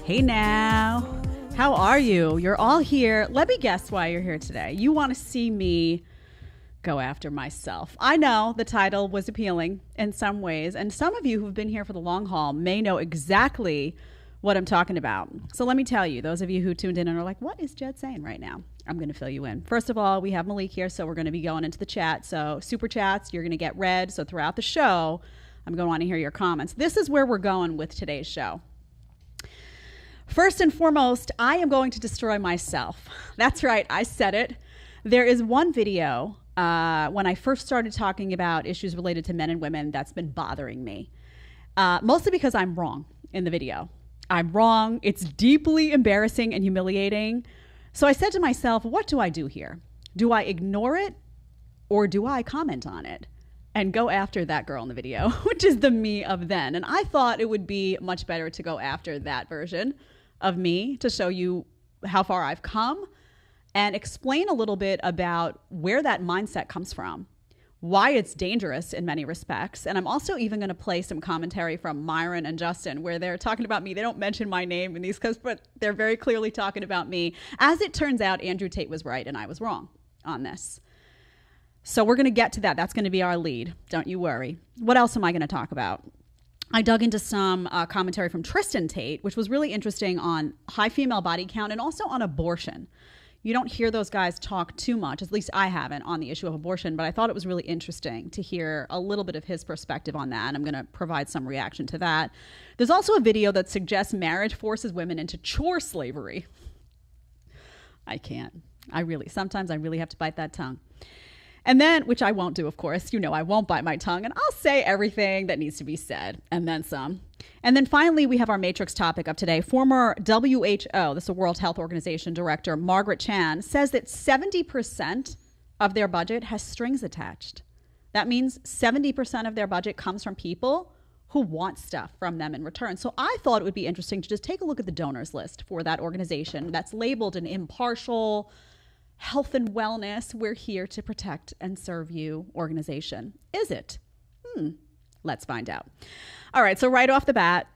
Hey now, how are you? You're all here. Let me guess why you're here today. You want to see me go after myself. I know the title was appealing in some ways, and some of you who've been here for the long haul may know exactly what I'm talking about. So let me tell you, those of you who tuned in and are like, what is Jed saying right now? I'm going to fill you in. First of all, we have Malik here, so we're going to be going into the chat. So super chats, you're going to get read. So throughout the show, I'm going to want to hear your comments. This is where we're going with today's show. First and foremost, I am going to destroy myself. That's right, I said it. There is one video when I first started talking about issues related to men and women that's been bothering me. Mostly because I'm wrong in the video. I'm wrong. It's deeply embarrassing and humiliating. So I said to myself, what do I do here? Do I ignore it or do I comment on it and go after that girl in the video, which is the me of then? And I thought it would be much better to go after that version of me to show you how far I've come and explain a little bit about where that mindset comes from, why it's dangerous in many respects. And I'm also even going to play some commentary from Myron and Justin where they're talking about me. They don't mention my name in these clips, but they're very clearly talking about me. As it turns out, Andrew Tate was right and I was wrong on this. So we're going to get to that. That's going to be our lead. Don't you worry. What else am I going to talk about? I dug into some commentary from Tristan Tate, which was really interesting on high female body count and also on abortion. You don't hear those guys talk too much, at least I haven't, on the issue of abortion, but I thought it was really interesting to hear a little bit of his perspective on that. And I'm going to provide some reaction to that. There's also a video that suggests marriage forces women into chore slavery. I can't. Sometimes I really have to bite that tongue. And then, which I won't do, of course, I won't bite my tongue and I'll say everything that needs to be said and then some. And then finally, we have our matrix topic of today. Former WHO, this is the World Health Organization director, Margaret Chan, says that 70% of their budget has strings attached. That means 70% of their budget comes from people who want stuff from them in return. So I thought it would be interesting to just take a look at the donors list for that organization that's labeled an impartial, health and wellness, we're here to protect and serve you organization. Is it? Let's find out. All right, so right off the bat,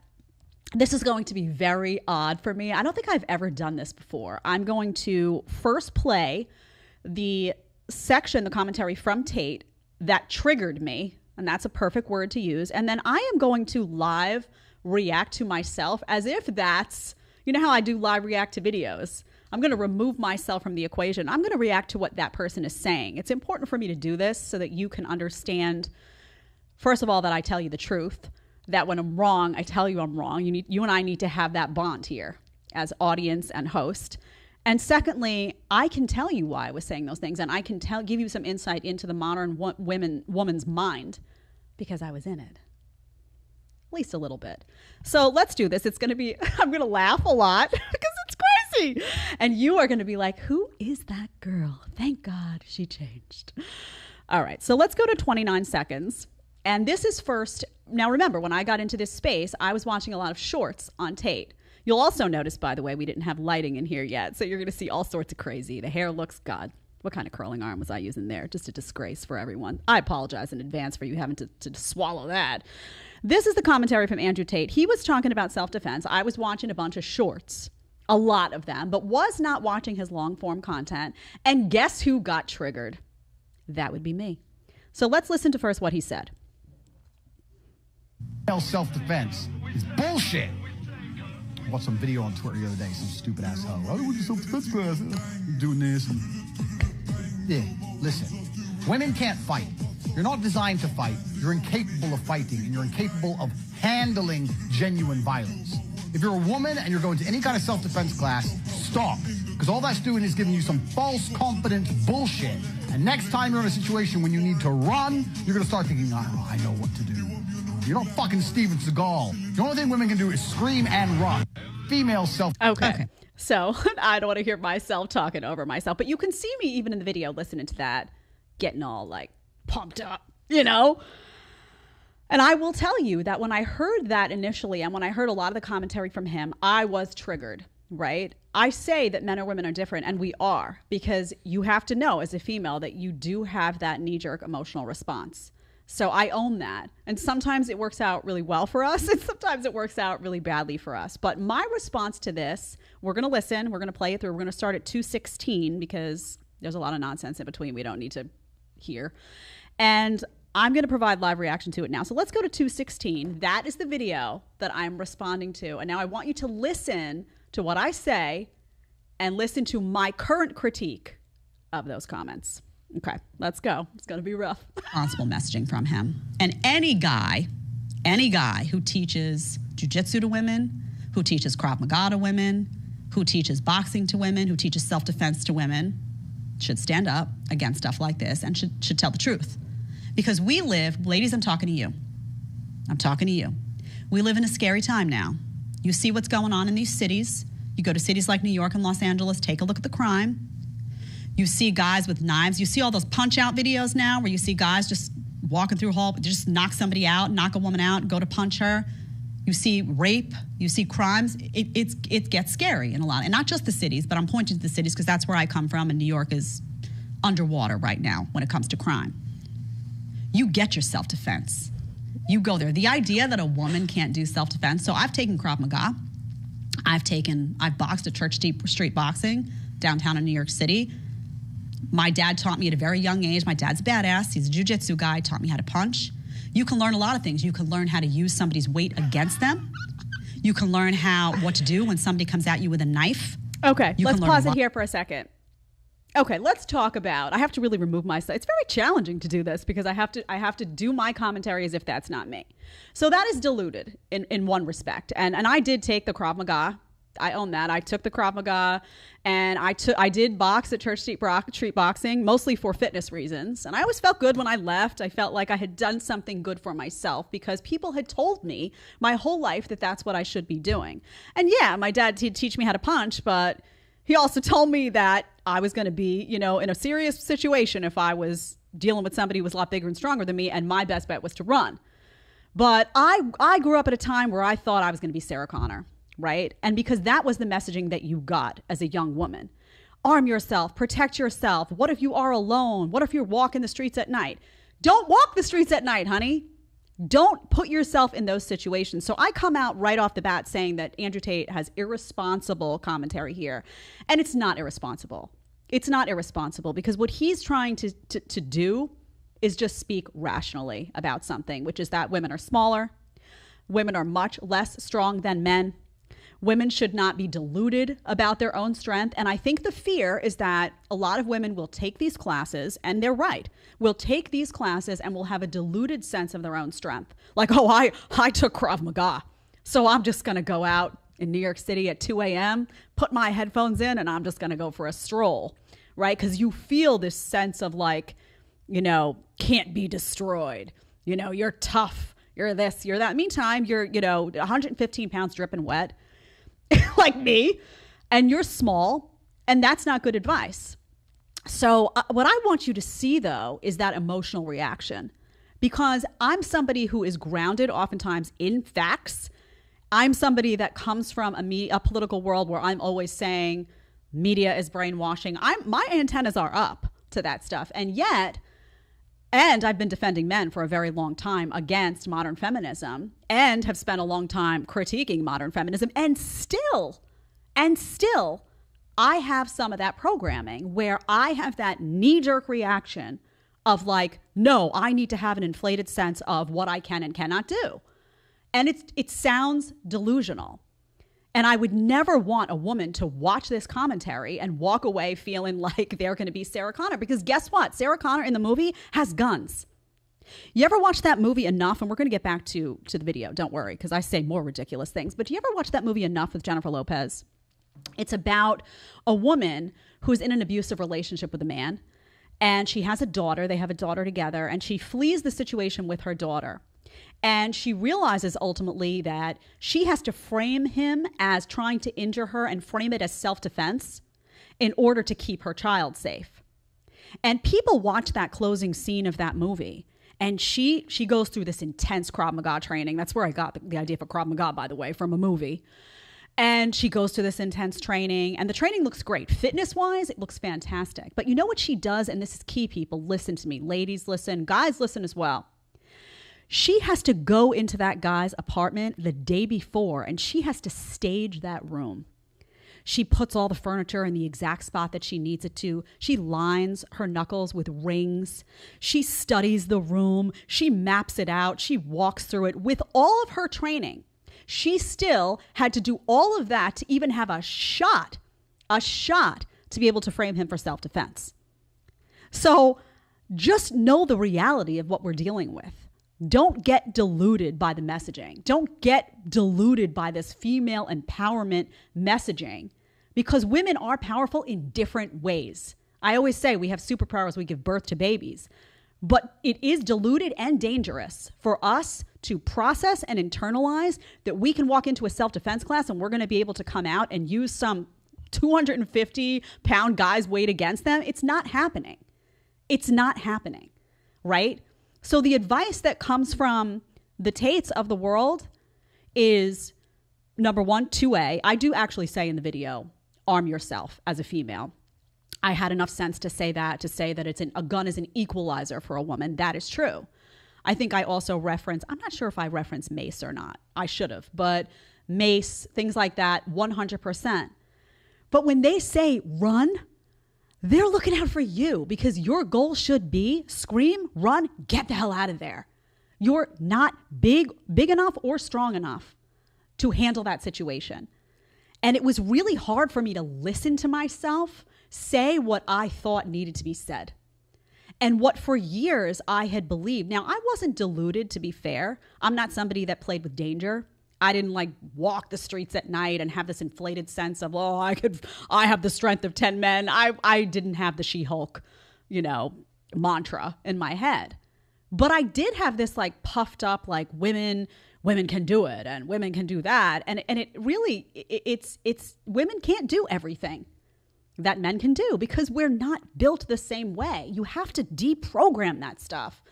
this is going to be very odd for me. I don't think I've ever done this before. I'm going to first play the section, the commentary from Tate that triggered me, and that's a perfect word to use. And then I am going to live react to myself as if that's, how I do live react to videos. I'm going to remove myself from the equation. I'm going to react to what that person is saying. It's important for me to do this so that you can understand, first of all, that I tell you the truth, that when I'm wrong, I tell you I'm wrong. You and I need to have that bond here as audience and host. And secondly, I can tell you why I was saying those things, and I can give you some insight into the modern woman's mind because I was in it. At least a little bit. So let's do this. It's going to be, I'm going to laugh a lot because it's crazy. And you are going to be like, who is that girl? Thank God she changed. All right. So let's go to 29 seconds. And this is first. Now, remember, when I got into this space, I was watching a lot of shorts on Tate. You'll also notice, by the way, we didn't have lighting in here yet. So you're going to see all sorts of crazy. The hair looks, God, what kind of curling arm was I using there? Just a disgrace for everyone. I apologize in advance for you having to swallow that. This is the commentary from Andrew Tate. He was talking about self-defense. I was watching a bunch of shorts, a lot of them, but was not watching his long-form content. And guess who got triggered? That would be me. So let's listen to first what he said. Self-defense is bullshit. I watched some video on Twitter the other day, some stupid asshole. Oh, what's your self-defense class? I'm doing this. Yeah, listen. Women can't fight. You're not designed to fight. You're incapable of fighting, and you're incapable of handling genuine violence. If you're a woman and you're going to any kind of self-defense class, stop. Because all that's doing is giving you some false confidence bullshit. And next time you're in a situation when you need to run, you're going to start thinking, oh, I know what to do. You're not fucking Steven Seagal. The only thing women can do is scream and run. Female self. Okay. So I don't want to hear myself talking over myself, but you can see me even in the video listening to that, getting all like pumped up, And I will tell you that when I heard that initially and when I heard a lot of the commentary from him, I was triggered. right? I say that men or women are different, and we are, because you have to know as a female that you do have that knee-jerk emotional response. So I own that. And sometimes it works out really well for us, and sometimes it works out really badly for us. But my response to this, we're going to listen, we're going to play it through. We're going to start at 2:16 because there's a lot of nonsense in between we don't need to hear. And I'm going to provide live reaction to it now. So let's go to 2:16. That is the video that I'm responding to. And now I want you to listen to what I say and listen to my current critique of those comments. Okay, let's go. It's going to be rough. Responsible messaging from him. And any guy who teaches jujitsu to women, who teaches Krav Maga to women, who teaches boxing to women, who teaches self-defense to women, should stand up against stuff like this and should tell the truth. Because we live, ladies, I'm talking to you. I'm talking to you. We live in a scary time now. You see what's going on in these cities. You go to cities like New York and Los Angeles, take a look at the crime. You see guys with knives. You see all those punch-out videos now where you see guys just walking through a hall, just knock somebody out, knock a woman out, go to punch her. You see rape. You see crimes. It gets scary in a lot. And not just the cities, but I'm pointing to the cities because that's where I come from, and New York is underwater right now when it comes to crime. You get your self-defense. You go there. The idea that a woman can't do self-defense. So I've taken Krav Maga. I've boxed at Church Street Boxing downtown in New York City. My dad taught me at a very young age. My dad's a badass. He's a jiu-jitsu guy, taught me how to punch. You can learn a lot of things. You can learn how to use somebody's weight against them. You can learn what to do when somebody comes at you with a knife. Okay, let's pause it here for a second. Okay, let's talk about, I have to really remove myself. It's very challenging to do this because I have to do my commentary as if that's not me. So that is diluted in one respect. And I did take the Krav Maga. I own that. I took the Krav Maga, and I did box at Church Street Boxing, mostly for fitness reasons. And I always felt good when I left. I felt like I had done something good for myself because people had told me my whole life that that's what I should be doing. And yeah, my dad did teach me how to punch, but he also told me that I was going to be, in a serious situation if I was dealing with somebody who was a lot bigger and stronger than me, and my best bet was to run. But I grew up at a time where I thought I was going to be Sarah Connor. Right? And because that was the messaging that you got as a young woman. Arm yourself, protect yourself. What if you are alone? What if you're walking the streets at night? Don't walk the streets at night, honey. Don't put yourself in those situations. So I come out right off the bat saying that Andrew Tate has irresponsible commentary here. And it's not irresponsible. It's not irresponsible because what he's trying to do is just speak rationally about something, which is that women are smaller. Women are much less strong than men. Women should not be deluded about their own strength. And I think the fear is that a lot of women will take these classes, and they're right, will take these classes and will have a deluded sense of their own strength. Like, oh, I took Krav Maga, so I'm just going to go out in New York City at 2 a.m., put my headphones in, and I'm just going to go for a stroll, right? Because you feel this sense of like, can't be destroyed. You're tough. You're this, you're that. Meantime, you're, 115 pounds dripping wet. Like me, and you're small, and that's not good advice. So what I want you to see, though, is that emotional reaction, because I'm somebody who is grounded oftentimes in facts. I'm somebody that comes from a political world where I'm always saying media is brainwashing. My antennas are up to that stuff, and I've been defending men for a very long time against modern feminism, and have spent a long time critiquing modern feminism. And still, I have some of that programming where I have that knee-jerk reaction of like, no, I need to have an inflated sense of what I can and cannot do. And it sounds delusional. And I would never want a woman to watch this commentary and walk away feeling like they're going to be Sarah Connor. Because guess what? Sarah Connor in the movie has guns. You ever watch that movie enough? And we're going to get back to the video. Don't worry, because I say more ridiculous things. But do you ever watch that movie enough with Jennifer Lopez? It's about a woman who's in an abusive relationship with a man. And she has a daughter. They have a daughter together. And she flees the situation with her daughter. And she realizes ultimately that she has to frame him as trying to injure her and frame it as self-defense in order to keep her child safe. And people watch that closing scene of that movie, and she goes through this intense Krav Maga training. That's where I got the idea for Krav Maga, by the way, from a movie. And she goes to this intense training, and the training looks great. Fitness-wise, it looks fantastic. But you know what she does? And this is key, people. Listen to me. Ladies, listen. Guys, listen as well. She has to go into that guy's apartment the day before, and she has to stage that room. She puts all the furniture in the exact spot that she needs it to. She lines her knuckles with rings. She studies the room. She maps it out. She walks through it. With all of her training, she still had to do all of that to even have a shot to be able to frame him for self-defense. So just know the reality of what we're dealing with. Don't get deluded by the messaging. Don't get deluded by this female empowerment messaging, because women are powerful in different ways. I always say we have superpowers, we give birth to babies, but it is deluded and dangerous for us to process and internalize that we can walk into a self-defense class and we're going to be able to come out and use some 250-pound guy's weight against them. It's not happening. It's not happening, right? So the advice that comes from the Tates of the world is, number one, 2A. I do actually say in the video, arm yourself as a female. I had enough sense to say that a gun is an equalizer for a woman. That is true. I think I also reference, I'm not sure if I reference mace or not. I should have, but mace, things like that, 100%. But when they say run, they're looking out for you, because your goal should be scream, run, get the hell out of there. You're not big enough or strong enough to handle that situation. And it was really hard for me to listen to myself say what I thought needed to be said. And what for years I had believed. Now, I wasn't deluded, to be fair. I'm not somebody that played with danger. I didn't like walk the streets at night and have this inflated sense of, oh, I have the strength of 10 men. I didn't have the She-Hulk, mantra in my head. But I did have this like puffed up, like women can do it and women can do that. And it really, it's women can't do everything that men can do, because we're not built the same way. You have to deprogram that stuff,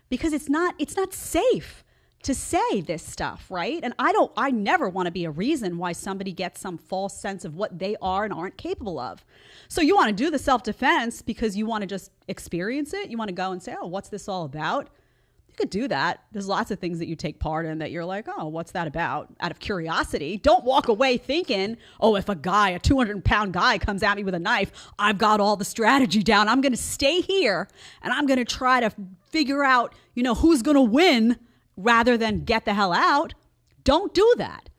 because it's not safe to say this stuff, right? And I never want to be a reason why somebody gets some false sense of what they are and aren't capable of. So you want to do the self-defense because you want to just experience it. You want to go and say, oh, what's this all about? You could do that. There's lots of things that you take part in that you're like, oh, what's that about? Out of curiosity. Don't walk away thinking, oh, if a 200-pound guy comes at me with a knife, I've got all the strategy down. I'm going to stay here and I'm going to try to figure out, who's going to win rather than get the hell out. Don't do that.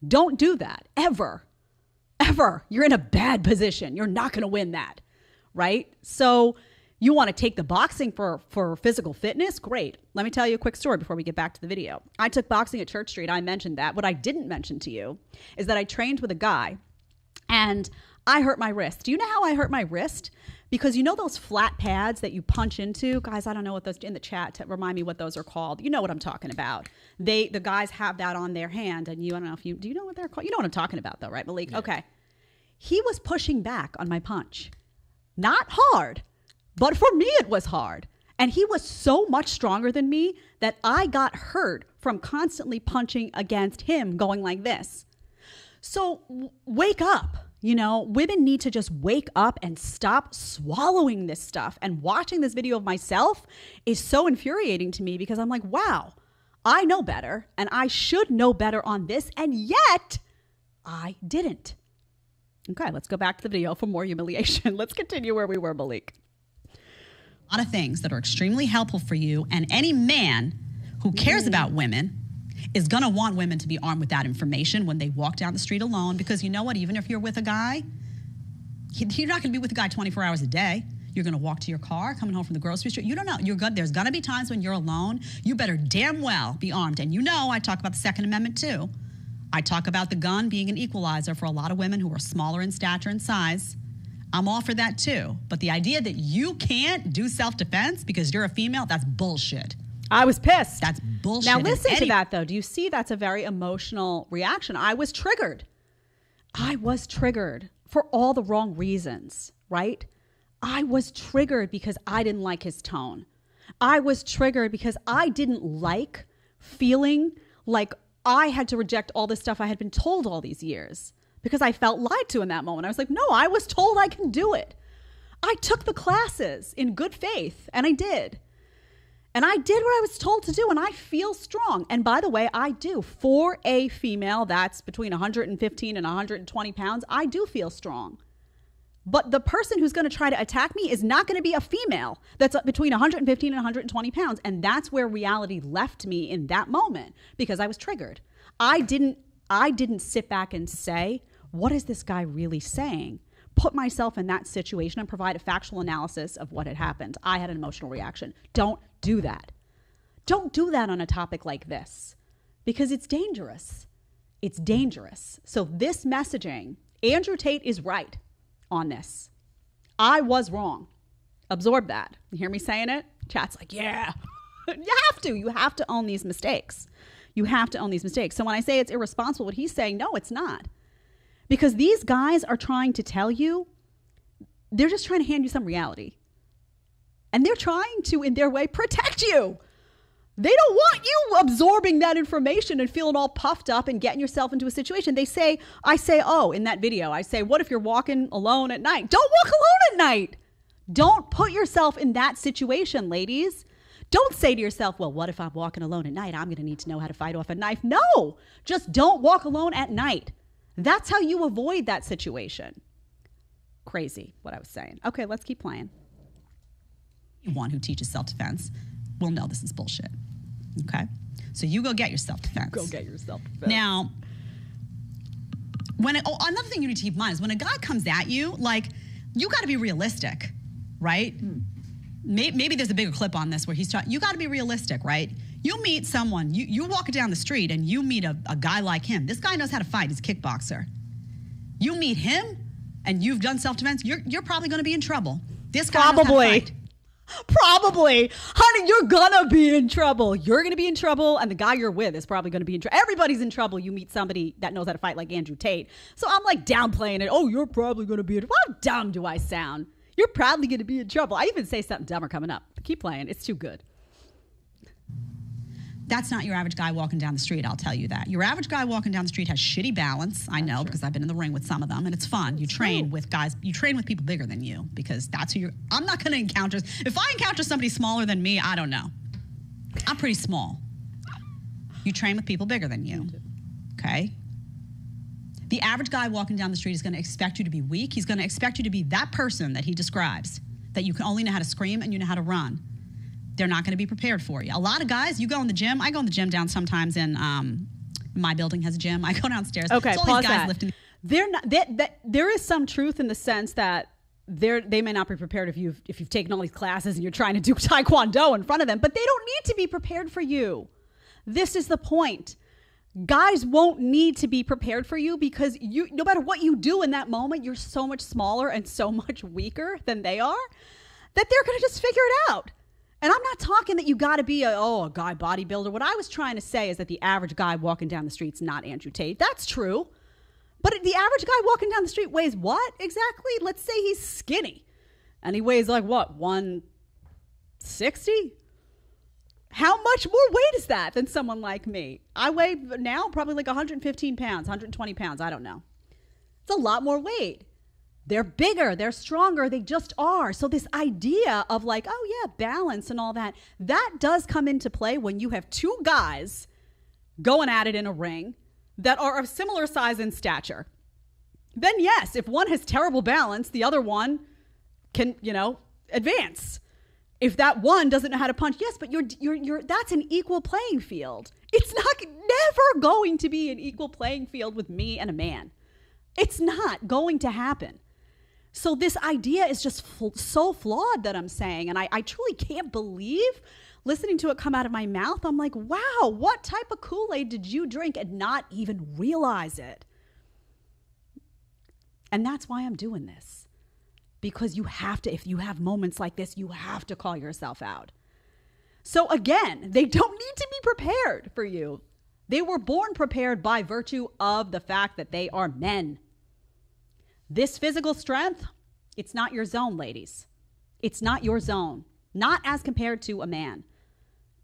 Don't do that. Ever. You're in a bad position. You're not going to win that. Right? So you want to take the boxing for physical fitness? Great. Let me tell you a quick story before we get back to the video. I took boxing at Church Street. I mentioned that. What I didn't mention to you is that I trained with a guy and I hurt my wrist. Do you know how I hurt my wrist? Because those flat pads that you punch into? Guys, I don't know what those, in the chat, to remind me what those are called. You know what I'm talking about. The guys have that on their hand, and I don't know if do you know what they're called? You know what I'm talking about though, right, Malik? Yeah. Okay. He was pushing back on my punch. Not hard, but for me it was hard. And he was so much stronger than me that I got hurt from constantly punching against him going like this. So wake up. Women need to just wake up and stop swallowing this stuff. And watching this video of myself is so infuriating to me, because I'm like, wow, I know better and I should know better on this. And yet I didn't. Okay, let's go back to the video for more humiliation. Let's continue where we were, Malik. A lot of things that are extremely helpful for you. And any man who cares about women is going to want women to be armed with that information when they walk down the street alone. Because you know what? Even if you're with a guy, you're not going to be with a guy 24 hours a day. You're going to walk to your car, coming home from the grocery store. You don't know. You're good. There's going to be times when you're alone. You better damn well be armed. And I talk about the Second Amendment too. I talk about the gun being an equalizer for a lot of women who are smaller in stature and size. I'm all for that too. But the idea that you can't do self-defense because you're a female, that's bullshit. I was pissed. That's bullshit. Now listen to that though. Do you see that's a very emotional reaction? I was triggered. I was triggered for all the wrong reasons, right? I was triggered because I didn't like his tone. I was triggered because I didn't like feeling like I had to reject all this stuff I had been told all these years because I felt lied to in that moment. I was like, no, I was told I can do it. I took the classes in good faith, and I did. And I did what I was told to do, and I feel strong. And by the way, I do. For a female that's between 115 and 120 pounds, I do feel strong. But the person who's going to try to attack me is not going to be a female that's between 115 and 120 pounds. And that's where reality left me in that moment because I was triggered. I didn't sit back and say, what is this guy really saying? Put myself in that situation and provide a factual analysis of what had happened. I had an emotional reaction. Don't do that. Don't do that on a topic like this because it's dangerous. It's dangerous. So this messaging, Andrew Tate is right on this. I was wrong. Absorb that. You hear me saying it? Chat's like, yeah. You have to own these mistakes. You have to own these mistakes. So when I say it's irresponsible, what he's saying, no, it's not. Because these guys are trying to tell you, they're just trying to hand you some reality. And they're trying to, in their way, protect you. They don't want you absorbing that information and feeling all puffed up and getting yourself into a situation. I say, in that video, I say, what if you're walking alone at night? Don't walk alone at night. Don't put yourself in that situation, ladies. Don't say to yourself, well, what if I'm walking alone at night? I'm going to need to know how to fight off a knife. No, just don't walk alone at night. That's how you avoid that situation. Crazy, what I was saying. Okay, let's keep playing. One who teaches self-defense will know this is bullshit. Okay? So you go get your self-defense. Go get your self-defense. Now, another thing you need to keep in mind is when a guy comes at you, like, you got to be realistic, right? Maybe there's a bigger clip on this where he's talking, you got to be realistic, right? You meet someone, you walk down the street and you meet a guy like him. This guy knows how to fight. He's a kickboxer. You meet him and you've done self-defense, you're probably going to be in trouble. This guy knows how to fight. Probably. Honey, you're gonna be in trouble. You're gonna be in trouble, and the guy you're with is probably gonna be in trouble. Everybody's in trouble. You meet somebody that knows how to fight like Andrew Tate. So I'm like downplaying it. Oh, you're probably gonna be in trouble. How dumb do I sound? You're probably gonna be in trouble. I even say something dumber coming up. Keep playing. It's too good. That's not your average guy walking down the street, I'll tell you that. Your average guy walking down the street has shitty balance. I know because I've been in the ring with some of them, and it's fun. You train with guys, you train with people bigger than you because that's who I'm not gonna encounter. If I encounter somebody smaller than me, I don't know. I'm pretty small. You train with people bigger than you, okay? The average guy walking down the street is gonna expect you to be weak. He's gonna expect you to be that person that he describes, that you can only know how to scream and you know how to run. They're not going to be prepared for you. A lot of guys, you go in the gym. I go in the gym down sometimes in my building has a gym. I go downstairs. Okay, so all these guys lifting. They're not. There is some truth in the sense that they may not be prepared if you've taken all these classes and you're trying to do taekwondo in front of them, but they don't need to be prepared for you. This is the point. Guys won't need to be prepared for you because no matter what you do in that moment, you're so much smaller and so much weaker than they are that they're going to just figure it out. And I'm not talking that you got to be a guy bodybuilder. What I was trying to say is that the average guy walking down the street's not Andrew Tate. That's true. But the average guy walking down the street weighs what exactly? Let's say he's skinny. And he weighs like what, 160? How much more weight is that than someone like me? I weigh now probably like 115 pounds, 120 pounds. I don't know. It's a lot more weight. They're bigger, they're stronger, they just are. So this idea of like, oh yeah, balance and all that does come into play when you have two guys going at it in a ring that are of similar size and stature. Then yes, if one has terrible balance, the other one can, advance. If that one doesn't know how to punch, yes, but that's an equal playing field. It's never going to be an equal playing field with me and a man. It's not going to happen. So this idea is just so flawed that I'm saying, and I truly can't believe listening to it come out of my mouth. I'm like, wow, what type of Kool-Aid did you drink and not even realize it? And that's why I'm doing this. Because you have to, if you have moments like this, you have to call yourself out. So again, they don't need to be prepared for you. They were born prepared by virtue of the fact that they are men. This physical strength, it's not your zone, ladies. It's not your zone. Not as compared to a man.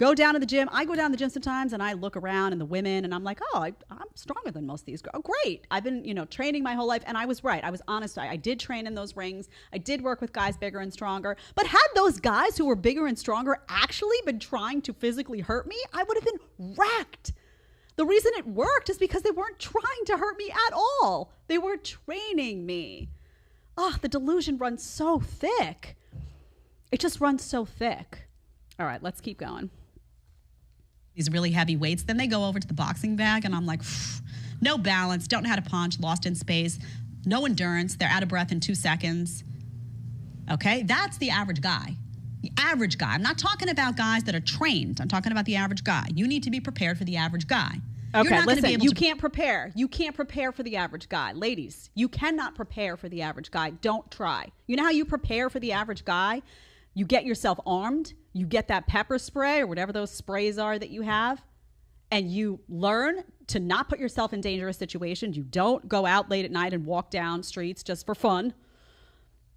go down to the gym. I go down to the gym sometimes and I look around and the women and I'm like, oh, I'm stronger than most of these girls. Oh, great. I've been, training my whole life. And I was right. I was honest. I did train in those rings. I did work with guys bigger and stronger. But had those guys who were bigger and stronger actually been trying to physically hurt me, I would have been wrecked. The reason it worked is because they weren't trying to hurt me at all. They were training me. Oh, the delusion runs so thick. It just runs so thick. All right, let's keep going. These really heavy weights. Then they go over to the boxing bag and I'm like, no balance, don't know how to punch, lost in space, no endurance. They're out of breath in 2 seconds. Okay, that's the average guy. The average guy. I'm not talking about guys that are trained. I'm talking about the average guy. You need to be prepared for the average guy. Okay, listen, you can't prepare. You can't prepare for the average guy. Ladies, you cannot prepare for the average guy. Don't try. You know how you prepare for the average guy? You get yourself armed. You get that pepper spray or whatever those sprays are that you have, and you learn to not put yourself in dangerous situations. You don't go out late at night and walk down streets just for fun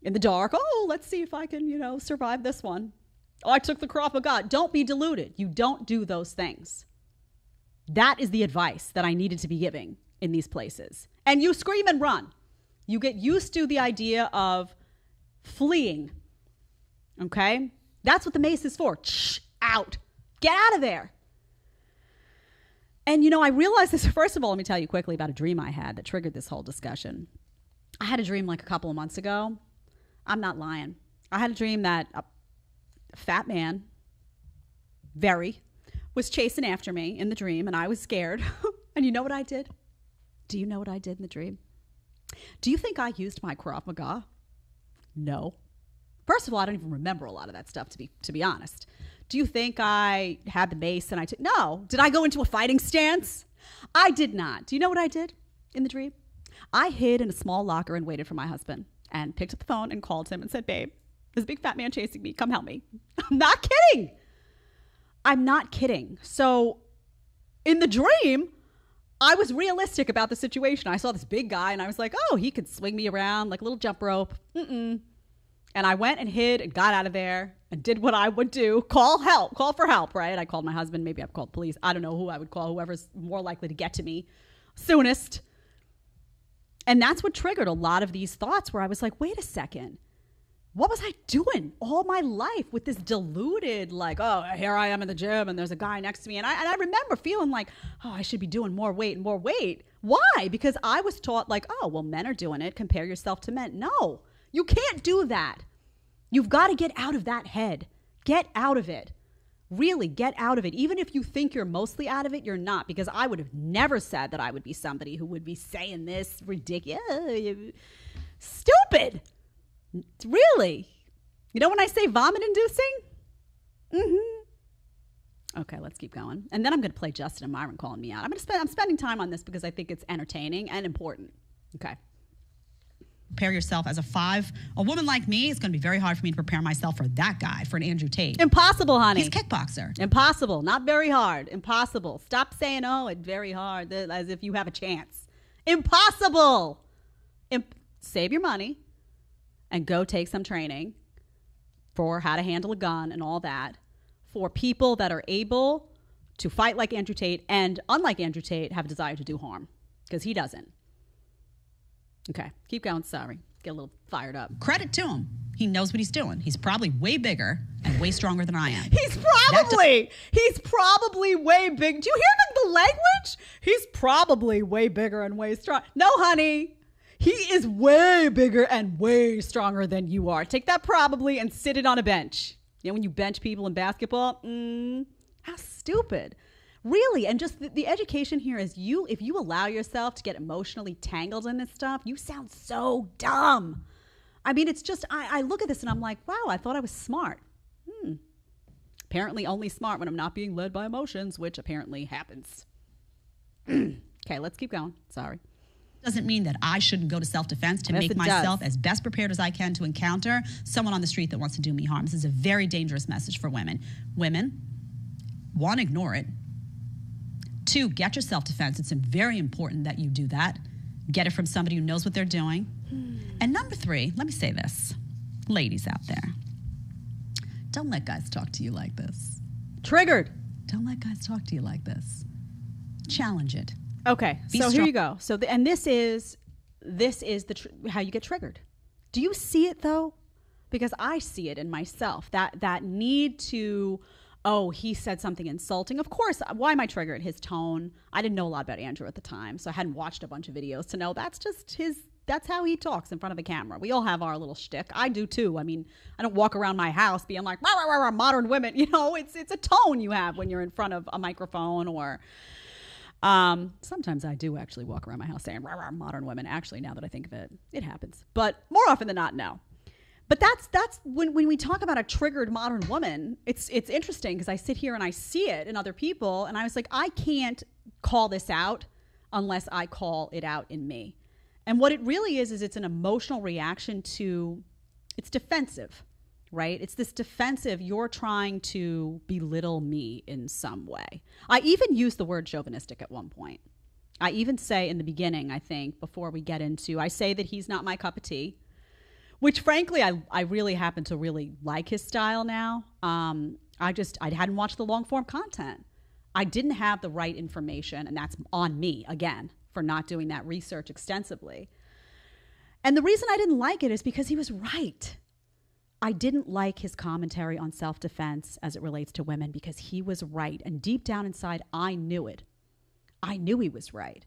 in the dark. Oh, let's see if I can, survive this one. Oh, I took the Krav Maga. Don't be deluded. You don't do those things. That is the advice that I needed to be giving in these places. And you scream and run. You get used to the idea of fleeing. Okay? That's what the mace is for. Out. Get out of there. And, I realized this. First of all, let me tell you quickly about a dream I had that triggered this whole discussion. I had a dream like a couple of months ago. I'm not lying. I had a dream that a fat man, was chasing after me in the dream, and I was scared. And you know what I did? Do you know what I did in the dream? Do you think I used my Krav Maga? No. First of all, I don't even remember a lot of that stuff, to be honest. Do you think I had the mace and no. Did I go into a fighting stance? I did not. Do you know what I did in the dream? I hid in a small locker and waited for my husband and picked up the phone and called him and said, babe, there's a big fat man chasing me. Come help me. I'm not kidding. I'm not kidding. So in the dream, I was realistic about the situation. I saw this big guy and I was like, oh, he could swing me around like a little jump rope. And I went and hid and got out of there and did what I would do. Call for help, right? I called my husband. Maybe I've called police. I don't know who I would call, whoever's more likely to get to me soonest. And that's what triggered a lot of these thoughts where I was like, wait a second. What was I doing all my life with this deluded, like, oh, here I am in the gym and there's a guy next to me. And I remember feeling like, oh, I should be doing more weight and more weight. Why? Because I was taught like, oh, well, men are doing it. Compare yourself to men. No. You can't do that. You've got to get out of that head. Get out of it. Really get out of it. Even if you think you're mostly out of it, you're not. Because I would have never said that I would be somebody who would be saying this ridiculous, stupid. Really. You know when I say vomit inducing? Okay, let's keep going. And then I'm going to play Justin and Myron calling me out. I'm spending time on this because I think it's entertaining and important. Okay. Prepare yourself as a 5. A woman like me, it's going to be very hard for me to prepare myself for that guy, for an Andrew Tate. Impossible, honey. He's a kickboxer. Impossible. Not very hard. Impossible. Stop saying, oh, it's very hard, as if you have a chance. Impossible. Save your money and go take some training for how to handle a gun and all that for people that are able to fight like Andrew Tate and, unlike Andrew Tate, have a desire to do harm, because he doesn't. Okay, keep going. Sorry. Get a little fired up. Credit to him. He knows what he's doing. He's probably way bigger and way stronger than I am. He's probably way big. Do you hear the language? He's probably way bigger and way strong. No, honey. He is way bigger and way stronger than you are. Take that probably and sit it on a bench. You know when you bench people in basketball? How stupid. Really, and just the education here is if you allow yourself to get emotionally tangled in this stuff, you sound so dumb. I mean, it's just, I look at this and I'm like, wow, I thought I was smart. Apparently only smart when I'm not being led by emotions, which apparently happens. Okay, let's keep going. Sorry. Doesn't mean that I shouldn't go to self-defense to make myself as best prepared as I can to encounter someone on the street that wants to do me harm. This is a very dangerous message for women. Women, 1, ignore it. 2, get your self-defense. It's very important that you do that. Get it from somebody who knows what they're doing. And number 3, let me say this. Ladies out there, don't let guys talk to you like this. Triggered. Don't let guys talk to you like this. Challenge it. Okay, Be so strong. here you go. So, and this is how you get triggered. Do you see it though? Because I see it in myself. That need to, oh, he said something insulting. Of course, why am I triggered? His tone. I didn't know a lot about Andrew at the time, so I hadn't watched a bunch of videos to know that's just that's how he talks in front of the camera. We all have our little shtick. I do too. I mean, I don't walk around my house being like, rah, rah, rah, rah, modern women. You know, it's a tone you have when you're in front of a microphone or... sometimes I do actually walk around my house saying, rah, rah, modern women. Actually, now that I think of it, it happens. But more often than not, no. But that's when we talk about a triggered modern woman, it's interesting because I sit here and I see it in other people. And I was like, I can't call this out unless I call it out in me. And what it really is it's an emotional reaction to, it's defensive, right? It's this defensive, you're trying to belittle me in some way. I even used the word chauvinistic at one point. I even say in the beginning, I think, before we get into, I say that he's not my cup of tea, which frankly, I really happen to really like his style now. I hadn't watched the long form content. I didn't have the right information, and that's on me, again, for not doing that research extensively. And the reason I didn't like it is because he was right. I didn't like his commentary on self-defense as it relates to women because he was right. And deep down inside, I knew it. I knew he was right.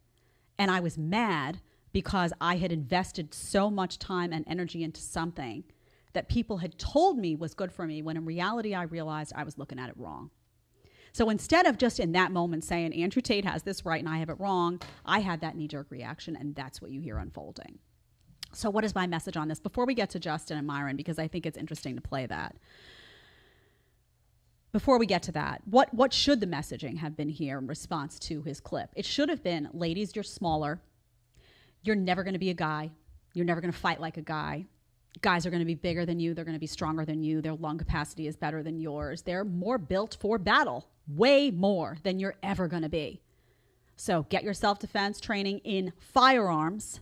And I was mad because I had invested so much time and energy into something that people had told me was good for me, when in reality, I realized I was looking at it wrong. So instead of just in that moment saying, Andrew Tate has this right and I have it wrong, I had that knee-jerk reaction, and that's what you hear unfolding. So what is my message on this? Before we get to Justin and Myron, because I think it's interesting to play that. Before we get to that, what should the messaging have been here in response to his clip? It should have been, ladies, you're smaller. You're never going to be a guy. You're never going to fight like a guy. Guys are going to be bigger than you. They're going to be stronger than you. Their lung capacity is better than yours. They're more built for battle, way more than you're ever going to be. So get your self-defense training in firearms.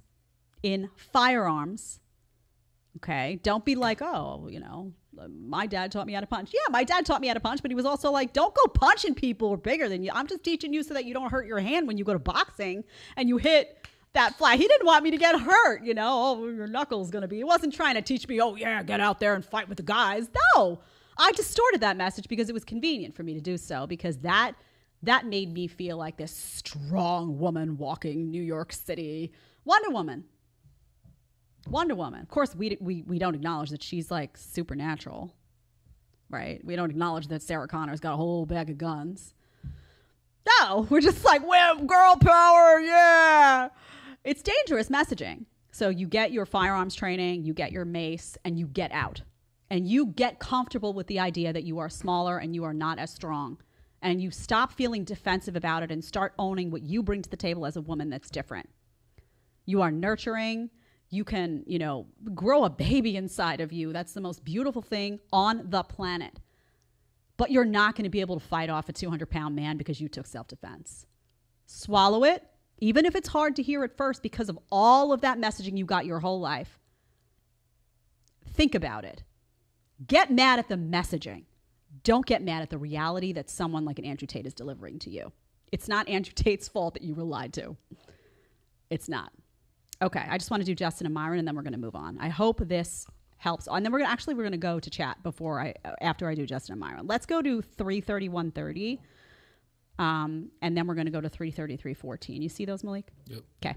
Okay. Don't be like, oh, you know, my dad taught me how to punch. Yeah, my dad taught me how to punch, but he was also like, don't go punching people who are bigger than you. I'm just teaching you so that you don't hurt your hand when you go to boxing and you hit that flag. He didn't want me to get hurt, you know, oh, your knuckle's going to be. He wasn't trying to teach me, oh, yeah, get out there and fight with the guys. No, I distorted that message because it was convenient for me to do so, because that made me feel like this strong woman walking New York City. Wonder Woman. Of course, we don't acknowledge that she's like supernatural, right? We don't acknowledge that Sarah Connor's got a whole bag of guns. No, we're just like, well, girl power, yeah. It's dangerous messaging. So you get your firearms training, you get your mace, and you get out. And you get comfortable with the idea that you are smaller and you are not as strong. And you stop feeling defensive about it and start owning what you bring to the table as a woman that's different. You are nurturing. You can, you know, grow a baby inside of you. That's the most beautiful thing on the planet. But you're not going to be able to fight off a 200-pound man because you took self-defense. Swallow it, even if it's hard to hear at first because of all of that messaging you got your whole life. Think about it. Get mad at the messaging. Don't get mad at the reality that someone like an Andrew Tate is delivering to you. It's not Andrew Tate's fault that you were lied to. It's not. Okay, I just want to do Justin and Myron, and then we're going to move on. I hope this helps. And then we're going to go to chat after I do Justin and Myron. Let's go to 3:30, 1:30, and then we're going to go to 3:30, 3:14. You see those, Malik? Yep. Okay.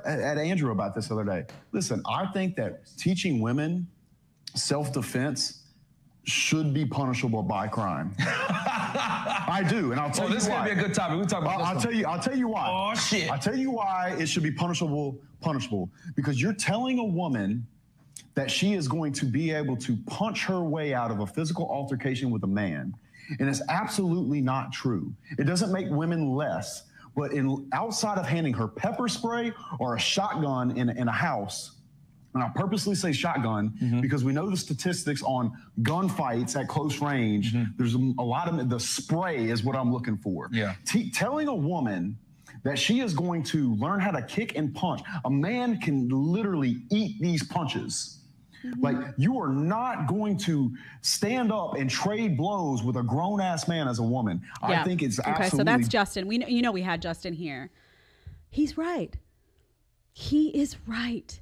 At Andrew about this the other day. Listen, I think that teaching women self-defense should be punishable by crime. I do, and I'll tell you why. This is gonna be a good topic. We'll talk about this. I'll tell you why. Oh shit! I'll tell you why it should be punishable. Because you're telling a woman that she is going to be able to punch her way out of a physical altercation with a man, and it's absolutely not true. It doesn't make women less. But outside of handing her pepper spray or a shotgun in a house. And I purposely say shotgun because we know the statistics on gunfights at close range. There's a lot of the spray is what I'm looking for. Yeah. Telling a woman that she is going to learn how to kick and punch. A man can literally eat these punches. Like, you are not going to stand up and trade blows with a grown-ass man as a woman. Yeah. I think it's absolutely... Okay, so that's Justin. We had Justin here. He's right. He is right.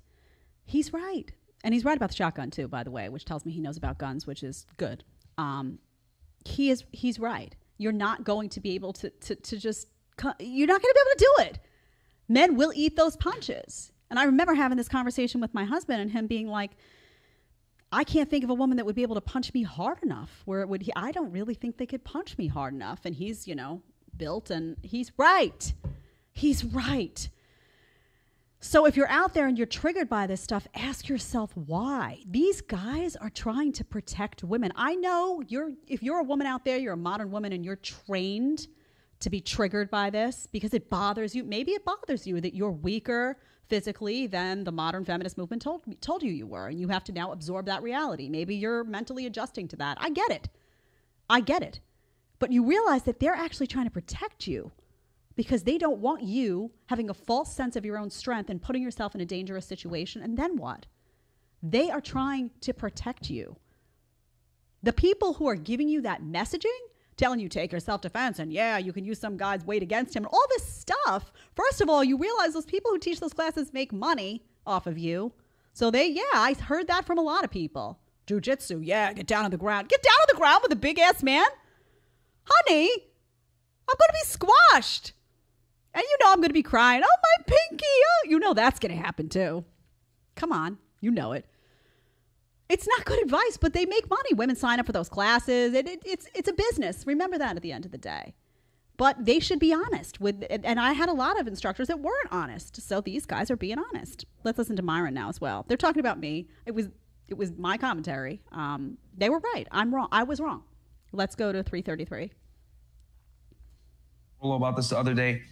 He's right. And he's right about the shotgun too, by the way, which tells me he knows about guns, which is good. He's right. You're not going to be able to just... You're not going to be able to do it. Men will eat those punches. And I remember having this conversation with my husband and him being like, I can't think of a woman that would be able to punch me hard enough where it would, I don't really think they could punch me hard enough. And he's, built, and he's right. He's right. So if you're out there and you're triggered by this stuff, ask yourself why. These guys are trying to protect women. I know if you're a woman out there, you're a modern woman and you're trained to be triggered by this because it bothers you. Maybe it bothers you that you're weaker physically than the modern feminist movement told you were, and you have to now absorb that reality. Maybe you're mentally adjusting to that. I get it. But you realize that they're actually trying to protect you because they don't want you having a false sense of your own strength and putting yourself in a dangerous situation. And then what? They are trying to protect you. The people who are giving you that messaging, telling you take your self-defense and you can use some guy's weight against him and all this stuff. First of all, you realize those people who teach those classes make money off of you. So I heard that from a lot of people. Jiu-jitsu, get down on the ground. Get down on the ground with a big ass man? Honey, I'm going to be squashed. And I'm going to be crying. Oh, my pinky. Oh, that's going to happen too. Come on. You know it. It's not good advice, but they make money. Women sign up for those classes. It's a business. Remember that at the end of the day. But they should be honest and I had a lot of instructors that weren't honest. So these guys are being honest. Let's listen to Myron now as well. They're talking about me. It was my commentary. They were right. I'm wrong. I was wrong. Let's go to 333. About this the other day.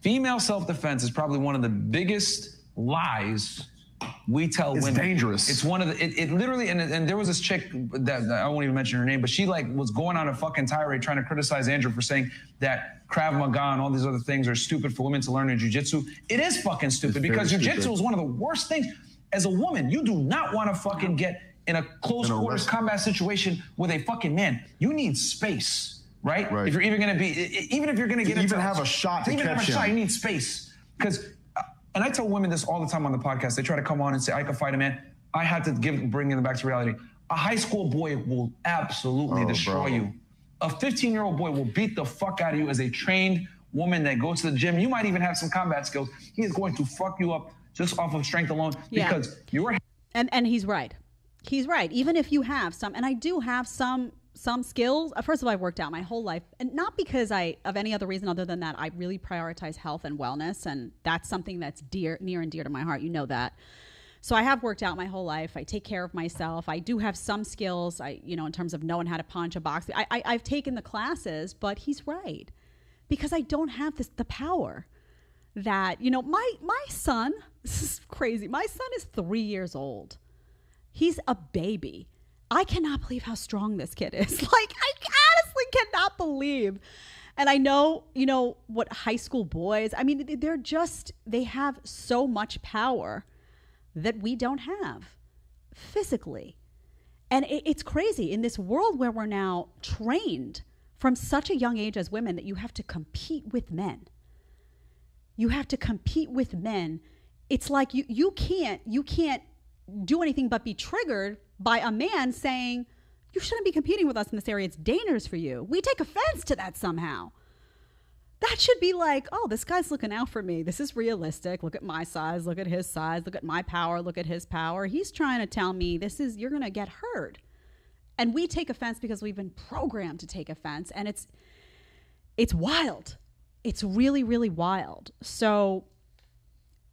Female self-defense is probably one of the biggest lies we tell women. It's dangerous. It's one of the, it literally, and there was this chick that I won't even mention her name, but she was going on a fucking tirade trying to criticize Andrew for saying that Krav Maga and all these other things are stupid for women to learn in jiu-jitsu. It is fucking stupid because jiu-jitsu is one of the worst things. As a woman, you do not want to fucking get in a close quarters combat situation with a fucking man. You need space, right? If you're even going to be, even if you're going to get even have a shot to catch him. You need space. Because, and I tell women this all the time on the podcast. They try to come on and say, I can fight a man. I had to bring them back to reality. A high school boy will absolutely destroy you. A 15-year-old boy will beat the fuck out of you as a trained woman that goes to the gym. You might even have some combat skills. He is going to fuck you up just off of strength alone because you're... And he's right. He's right. Even if you have some, and I do have some skills. First of all, I've worked out my whole life, and not because of any other reason other than that I really prioritize health and wellness, and that's something that's near and dear to my heart. You know that. So I have worked out my whole life. I take care of myself. I do have some skills, in terms of knowing how to punch a box. I've taken the classes, but he's right. Because I don't have the power that, my son, this is crazy. My son is 3 years old. He's a baby. I cannot believe how strong this kid is. I honestly cannot believe. And I know, what high school boys, they have so much power that we don't have physically. And it's crazy in this world where we're now trained from such a young age as women that you have to compete with men. You have to compete with men. It's like you can't do anything but be triggered by a man saying, you shouldn't be competing with us in this area. It's dangerous for you. We take offense to that somehow. That should be like, oh, this guy's looking out for me. This is realistic. Look at my size. Look at his size. Look at my power. Look at his power. He's trying to tell me you're going to get hurt. And we take offense because we've been programmed to take offense. And it's wild. It's really, really wild. So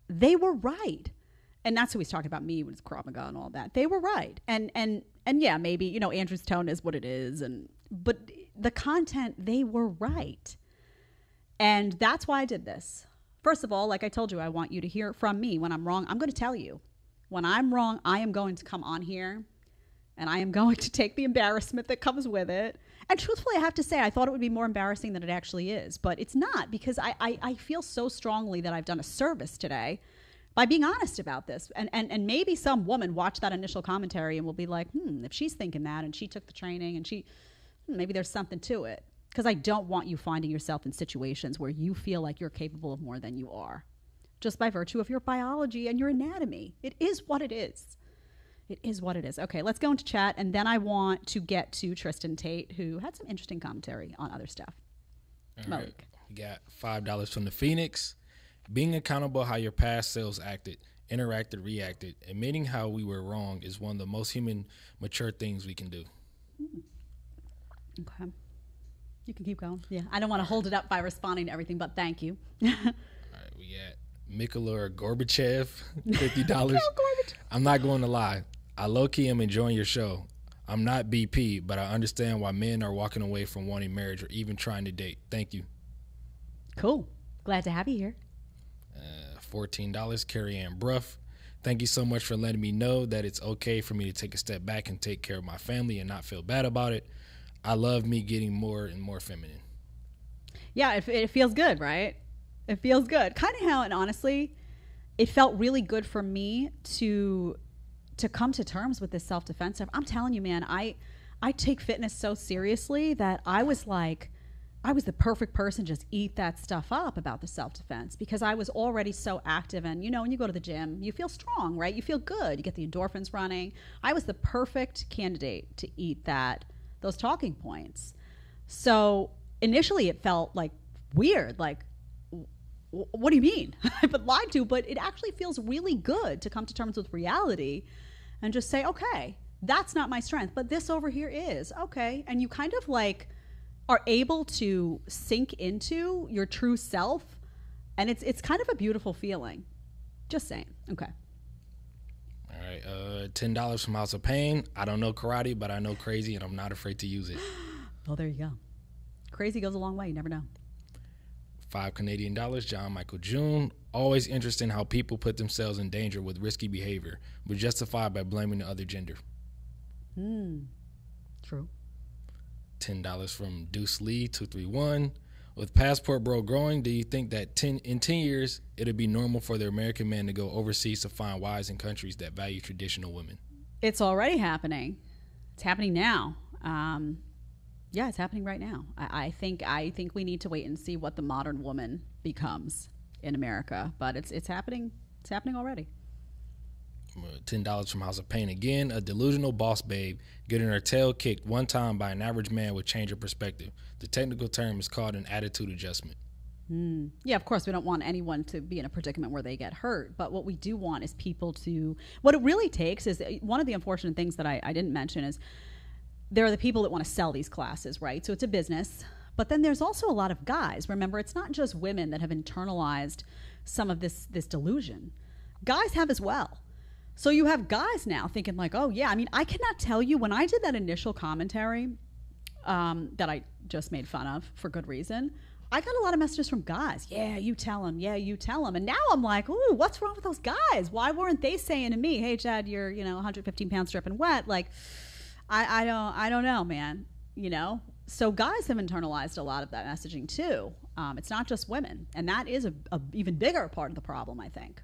they were right. And that's who he's talking about, me, when it's Krav Maga and all that. They were right. And yeah, maybe, Andrew's tone is what it is. But the content, they were right. And that's why I did this. First of all, like I told you, I want you to hear from me. When I'm wrong, I'm going to tell you. When I'm wrong, I am going to come on here and I am going to take the embarrassment that comes with it. And truthfully, I have to say, I thought it would be more embarrassing than it actually is. But it's not, because I feel so strongly that I've done a service today by being honest about this. And maybe some woman watched that initial commentary and will be like, if she's thinking that and she took the training and maybe there's something to it. Because I don't want you finding yourself in situations where you feel like you're capable of more than you are, just by virtue of your biology and your anatomy. It is what it is. It is what it is. Okay, let's go into chat, and then I want to get to Tristan Tate, who had some interesting commentary on other stuff. All right. We got $5 from the Phoenix. Being accountable how your past selves acted, interacted, reacted, admitting how we were wrong is one of the most human, mature things we can do. Okay. You can keep going. Yeah, I don't want to hold it up by responding to everything, but thank you. All right, we got Mikhail Gorbachev, $50. I'm not going to lie. I low-key am enjoying your show. I'm not BP, but I understand why men are walking away from wanting marriage or even trying to date. Thank you. Cool. Glad to have you here. $14, Carrie Ann Bruff. Thank you so much for letting me know that it's okay for me to take a step back and take care of my family and not feel bad about it. I love me getting more and more feminine. Yeah, it feels good, right? It feels good. Kind of how, and honestly, it felt really good for me to come to terms with this self-defense stuff. I'm telling you, man, I take fitness so seriously that I was the perfect person to just eat that stuff up about the self-defense, because I was already so active. And, when you go to the gym, you feel strong, right? You feel good. You get the endorphins running. I was the perfect candidate to eat those talking points. So initially it felt like weird, like, what do you mean? I've been lied to, but it actually feels really good to come to terms with reality and just say, okay, that's not my strength, but this over here is. Okay. And you kind of are able to sink into your true self, and it's kind of a beautiful feeling. Just saying. Okay. All right, $10 from House of Pain. I don't know karate, but I know crazy, and I'm not afraid to use it. Oh, there you go. Crazy goes a long way. You never know. $5 Canadian, John Michael June. Always interesting how people put themselves in danger with risky behavior, but justified by blaming the other gender. True. $10 from Deuce Lee 231. With Passport Bro growing, do you think that in 10 years it'll be normal for the American man to go overseas to find wives in countries that value traditional women? It's already happening. It's happening now. Yeah, it's happening right now. I think we need to wait and see what the modern woman becomes in America, but it's happening. It's happening already. $10 from House of Pain again. A delusional boss babe getting her tail kicked one time by an average man would change her perspective. The technical term is called an attitude adjustment. Yeah, of course, we don't want anyone to be in a predicament where they get hurt, but what we do want is people to, what it really takes is, one of the unfortunate things that I didn't mention is there are the people that want to sell these classes, right? So it's a business, but then there's also a lot of guys. Remember, it's not just women that have internalized some of this delusion. Guys have as well. So you have guys now thinking like, oh yeah, I mean, I cannot tell you, when I did that initial commentary that I just made fun of for good reason, I got a lot of messages from guys. Yeah, you tell them. Yeah, you tell them. And now I'm like, ooh, what's wrong with those guys? Why weren't they saying to me, hey, Jed, you're 115 pounds dripping wet? Like, I don't know, man. So guys have internalized a lot of that messaging too. It's not just women, and that is a even bigger part of the problem, I think.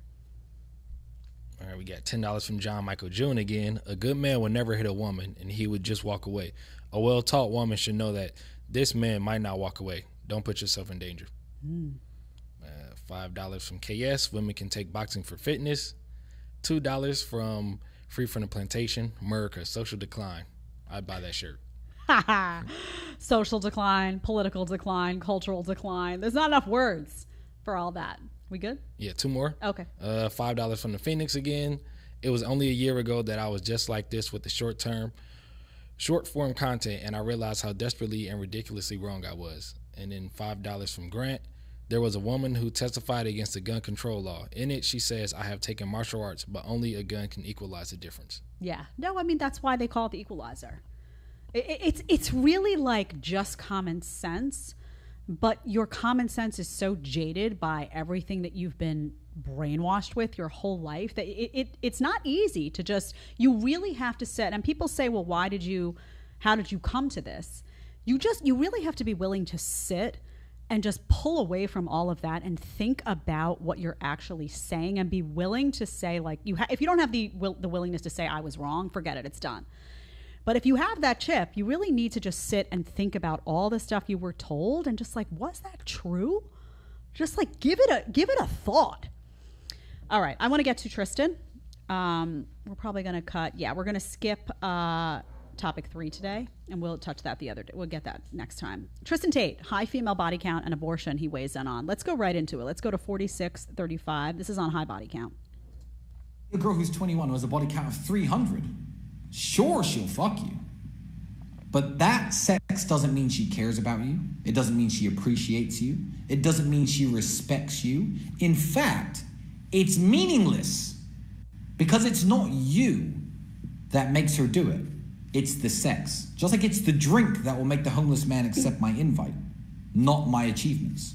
All right, we got $10 from John Michael June again. A good man would never hit a woman, and he would just walk away. A well-taught woman should know that this man might not walk away. Don't put yourself in danger. $5 from KS. Women can take boxing for fitness. $2 from Free from the Plantation. America, social decline. I'd buy that shirt. Social decline, political decline, cultural decline. There's not enough words for all that. We good? Yeah, two more. Okay. $5 from the Phoenix again. It was only a year ago that I was just like this with the short form content, and I realized how desperately and ridiculously wrong I was. And then $5 from Grant. There was a woman who testified against the gun control law. In it, she says, I have taken martial arts, but only a gun can equalize the difference. Yeah. No, I mean, that's why they call it the equalizer. It's really like just common sense, but your common sense is so jaded by everything that you've been brainwashed with your whole life that it's not easy to just, you really have to sit, and people say, well, how did you come to this? You really have to be willing to sit and just pull away from all of that and think about what you're actually saying and be willing to say, like, if you don't have the willingness to say I was wrong, forget it, it's done. But if you have that chip, you really need to just sit and think about all the stuff you were told and just like, was that true? Just like give it a thought. All right, I want to get to Tristan. We're probably going to we're going to skip topic 3 today, and we'll touch that the other day. We'll get that next time. Tristan Tate, high female body count and abortion, he weighs in on. Let's go right into it. Let's go to 4635. This is on high body count. A girl who's 21 who has a body count of 300. Sure, she'll fuck you. But that sex doesn't mean she cares about you. It doesn't mean she appreciates you. It doesn't mean she respects you. In fact, it's meaningless because it's not you that makes her do it. It's the sex. Just like it's the drink that will make the homeless man accept my invite, not my achievements.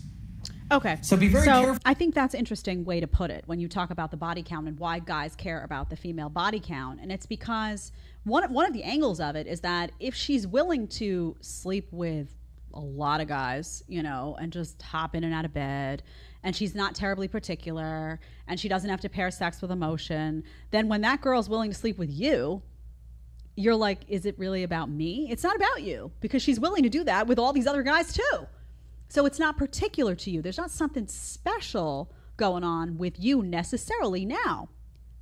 Okay. So be very careful. I think that's an interesting way to put it when you talk about the body count and why guys care about the female body count. And it's because one of the angles of it is that if she's willing to sleep with a lot of guys, and just hop in and out of bed, and she's not terribly particular, and she doesn't have to pair sex with emotion, then when that girl's willing to sleep with you, you're like, is it really about me? It's not about you, because she's willing to do that with all these other guys too. So it's not particular to you. There's not something special going on with you necessarily. Now,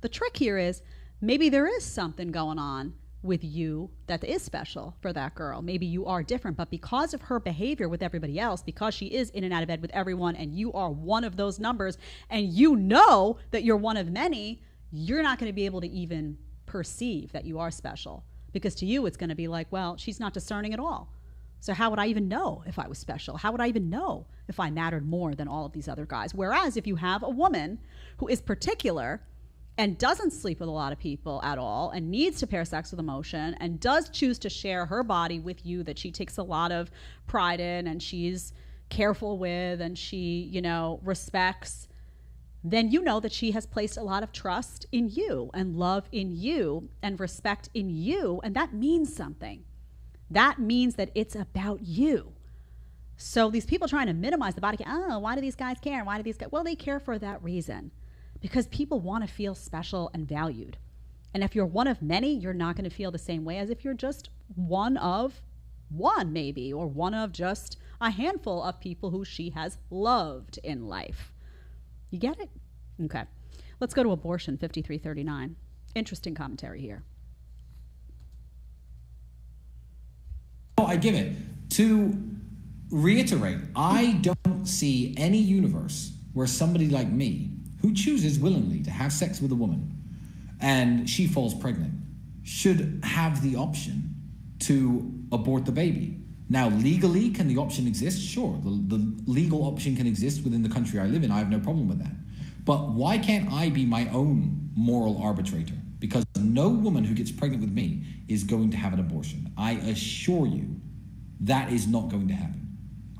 the trick here is maybe there is something going on with you that is special for that girl. Maybe you are different, but because of her behavior with everybody else, because she is in and out of bed with everyone, and you are one of those numbers, and you know that you're one of many, you're not going to be able to even perceive that you are special. Because to you, it's going to be like, well, she's not discerning at all. So how would I even know if I was special? How would I even know if I mattered more than all of these other guys? Whereas if you have a woman who is particular and doesn't sleep with a lot of people at all and needs to pair sex with emotion and does choose to share her body with you that she takes a lot of pride in and she's careful with and she, respects, then you know that she has placed a lot of trust in you and love in you and respect in you, and that means something. That means that it's about you. So these people trying to minimize the body count, why do these guys care? Why do these guys? Well, they care for that reason. Because people want to feel special and valued. And if you're one of many, you're not going to feel the same way as if you're just one of one, maybe, or one of just a handful of people who she has loved in life. You get it? Okay. Let's go to abortion, 5339. Interesting commentary here. I give it. To reiterate, I don't see any universe where somebody like me, who chooses willingly to have sex with a woman and she falls pregnant, should have the option to abort the baby. Now, legally, can the option exist? Sure, the legal option can exist within the country I live in. I have no problem with that. But why can't I be my own moral arbitrator? Because no woman who gets pregnant with me is going to have an abortion. I assure you that is not going to happen.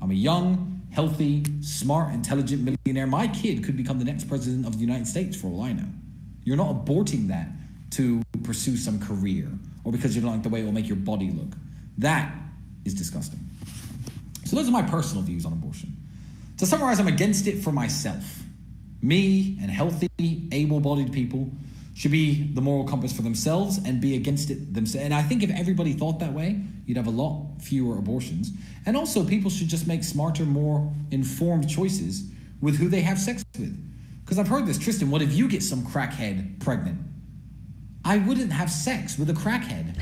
I'm a young, healthy, smart, intelligent millionaire. My kid could become the next president of the United States for all I know. You're not aborting that to pursue some career or because you don't like the way it will make your body look. That is disgusting. So those are my personal views on abortion. To summarize, I'm against it for myself. Me and healthy, able-bodied people should be the moral compass for themselves and be against it themselves. And I think if everybody thought that way, you'd have a lot fewer abortions. And also, people should just make smarter, more informed choices with who they have sex with. Because I've heard this, Tristan, what if you get some crackhead pregnant? I wouldn't have sex with a crackhead.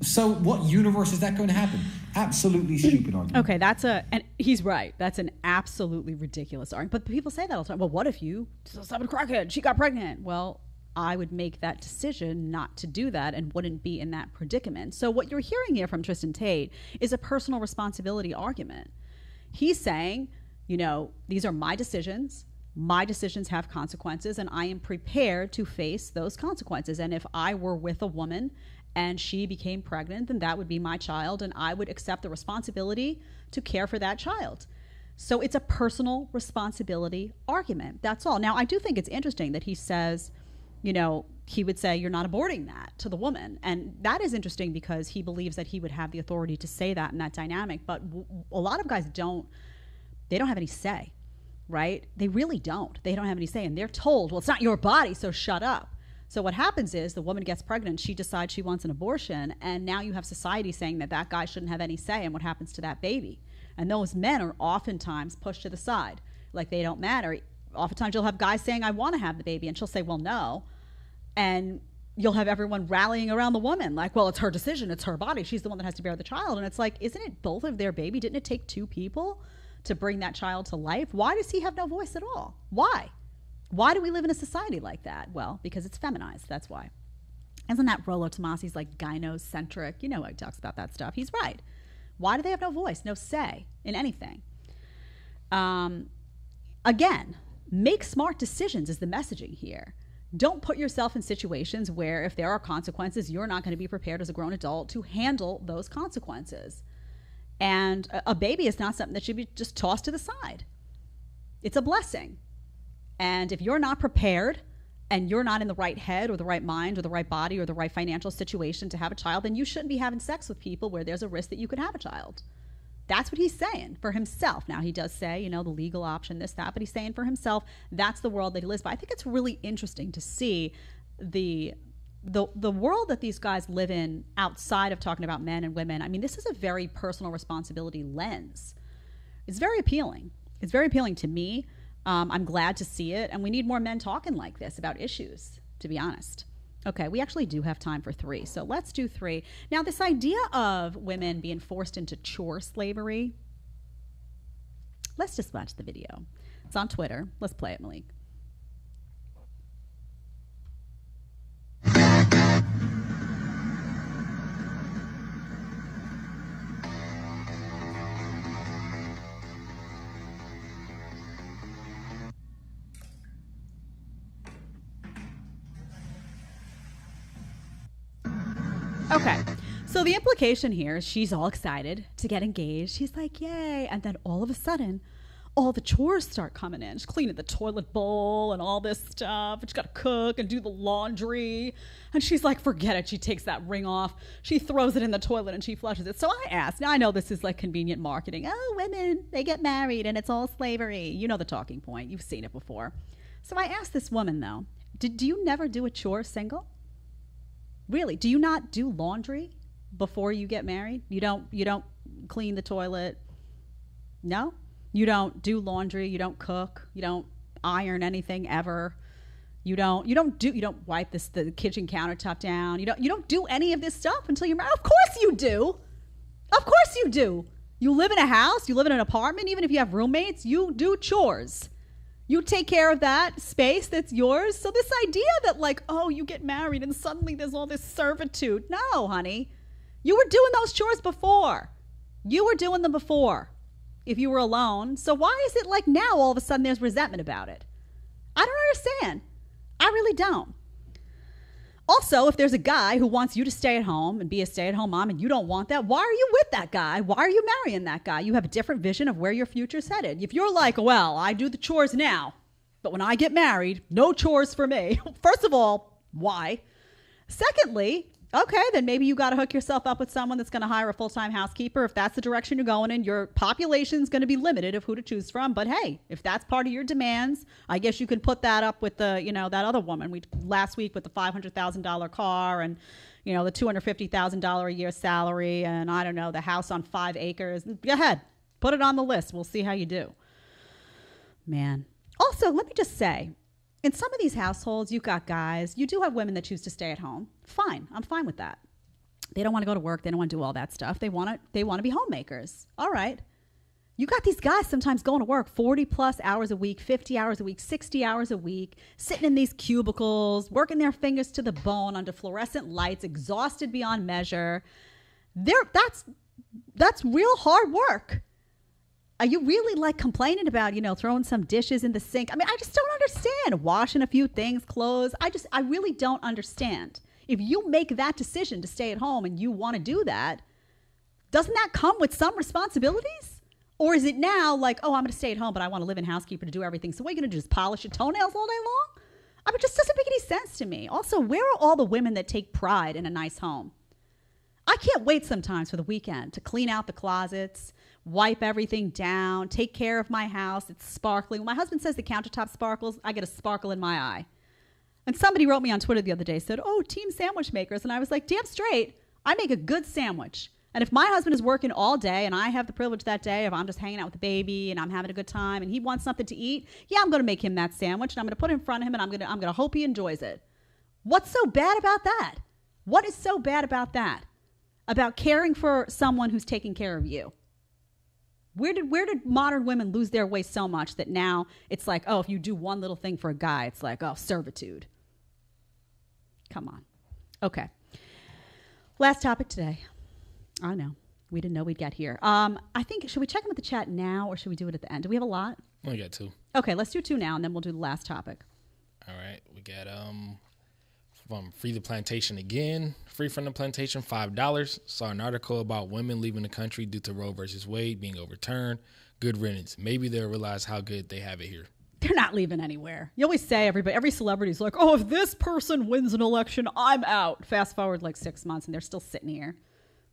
So what universe is that going to happen? Absolutely stupid argument. Okay, and he's right. That's an absolutely ridiculous argument. But people say that all the time. Well, what if you slept with a crackhead? She got pregnant. Well, I would make that decision not to do that and wouldn't be in that predicament. So what you're hearing here from Tristan Tate is a personal responsibility argument. He's saying, these are my decisions. My decisions have consequences, and I am prepared to face those consequences. And if I were with a woman and she became pregnant, then that would be my child, and I would accept the responsibility to care for that child. So it's a personal responsibility argument. That's all. Now, I do think it's interesting that he says, he would say, you're not aborting that to the woman. And that is interesting because he believes that he would have the authority to say that in that dynamic. But a lot of guys don't they don't have any say, right? They really don't. They don't have any say. And they're told, well, it's not your body, so shut up. So what happens is the woman gets pregnant, she decides she wants an abortion, and now you have society saying that that guy shouldn't have any say in what happens to that baby. And those men are oftentimes pushed to the side, like they don't matter. Oftentimes you'll have guys saying, I want to have the baby, and she'll say, well, no. And you'll have everyone rallying around the woman, like, well, it's her decision, it's her body, she's the one that has to bear the child. And it's like, isn't it both of their baby? Didn't it take two people to bring that child to life? Why does he have no voice at all? Why? Why do we live in a society like that? Well, because it's feminized, that's why. Isn't that Rollo Tomasi's like gynocentric? You know, he talks about that stuff. He's right. Why do they have no voice, no say in anything? Again, make smart decisions is the messaging here. Don't put yourself in situations where if there are consequences, you're not going to be prepared as a grown adult to handle those consequences. And a baby is not something that should be just tossed to the side. It's a blessing. And if you're not prepared and you're not in the right head or the right mind or the right body or the right financial situation to have a child, then you shouldn't be having sex with people where there's a risk that you could have a child. That's what he's saying for himself. Now, he does say, you know, the legal option, this, that, but he's saying for himself, that's the world that he lives by. I think it's really interesting to see the world that these guys live in outside of talking about men and women. I mean, this is a very personal responsibility lens. It's very appealing. It's very appealing to me. I'm glad to see it. And we need more men talking like this about issues, to be honest. Okay, we actually do have time for 3, so let's do 3. Now, this idea of women being forced into chore slavery, let's just watch the video. It's on Twitter. Let's play it, Malik. Okay, so the implication here is she's all excited to get engaged. She's like, yay. And then all of a sudden, all the chores start coming in. She's cleaning the toilet bowl and all this stuff. And she's got to cook and do the laundry. And she's like, forget it. She takes that ring off. She throws it in the toilet and she flushes it. So I asked, now I know this is like convenient marketing. Oh, women, they get married and it's all slavery. You know the talking point. You've seen it before. So I asked this woman, though, do you never do a chore single? Really, do you not do laundry before you get married? You don't clean the toilet? No? You don't do laundry, you don't cook, you don't iron anything ever. You don't wipe the kitchen countertop down. You don't do any of this stuff until you're married. Of course you do. Of course you do. You live in a house, you live in an apartment, even if you have roommates, you do chores. You take care of that space that's yours. So this idea that like, oh, you get married and suddenly there's all this servitude. No, honey. You were doing those chores before. You were doing them before if you were alone. So why is it like now all of a sudden there's resentment about it? I don't understand. I really don't. Also, if there's a guy who wants you to stay at home and be a stay-at-home mom and you don't want that, why are you with that guy? Why are you marrying that guy? You have a different vision of where your future's headed. If you're like, well, I do the chores now, but when I get married, no chores for me. First of all, why? Secondly, okay, then maybe you got to hook yourself up with someone that's going to hire a full-time housekeeper. If that's the direction you're going in, your population's going to be limited of who to choose from. But hey, if that's part of your demands, I guess you could put that up with the, that other woman last week with the $500,000 car and, the $250,000 a year salary and I don't know, the house on 5 acres. Go ahead, put it on the list. We'll see how you do. Man. Also, let me just say, in some of these households, you've got guys, you do have women that choose to stay at home. Fine. I'm fine with that. They don't want to go to work. They don't want to do all that stuff. They want to be homemakers. All right. You got these guys sometimes going to work 40 plus hours a week, 50 hours a week, 60 hours a week, sitting in these cubicles, working their fingers to the bone under fluorescent lights, exhausted beyond measure. That's real hard work. Are you really like complaining about, throwing some dishes in the sink? I mean, I just don't understand. Washing a few things, clothes. I really don't understand. If you make that decision to stay at home and you want to do that, doesn't that come with some responsibilities? Or is it now like, oh, I'm going to stay at home, but I want to live in housekeeper to do everything. So what are you going to do, just polish your toenails all day long? I mean, it just doesn't make any sense to me. Also, where are all the women that take pride in a nice home? I can't wait sometimes for the weekend to clean out the closets, wipe everything down, take care of my house. It's sparkling. When my husband says the countertop sparkles, I get a sparkle in my eye. And somebody wrote me on Twitter the other day, said, oh, team sandwich makers. And I was like, damn straight, I make a good sandwich. And if my husband is working all day and I have the privilege that day, if I'm just hanging out with the baby and I'm having a good time and he wants something to eat, yeah, I'm going to make him that sandwich and I'm going to put it in front of him and I'm going to hope he enjoys it. What's so bad about that? What is so bad about that? About caring for someone who's taking care of you? Where did modern women lose their way so much that now it's like, oh, if you do one little thing for a guy, it's like, oh, servitude. Come on. Okay. Last topic today. I know. We didn't know we'd get here. I think, should we check in with the chat now or should we do it at the end? Do we have a lot? We got 2. Okay, let's do 2 now and then we'll do the last topic. All right. We got from Free the Plantation again. Free from the Plantation, $5. Saw an article about women leaving the country due to Roe versus Wade being overturned. Good riddance. Maybe they'll realize how good they have it here. They're not leaving anywhere. You always say every celebrity's like, oh, if this person wins an election, I'm out. Fast forward like 6 months and they're still sitting here.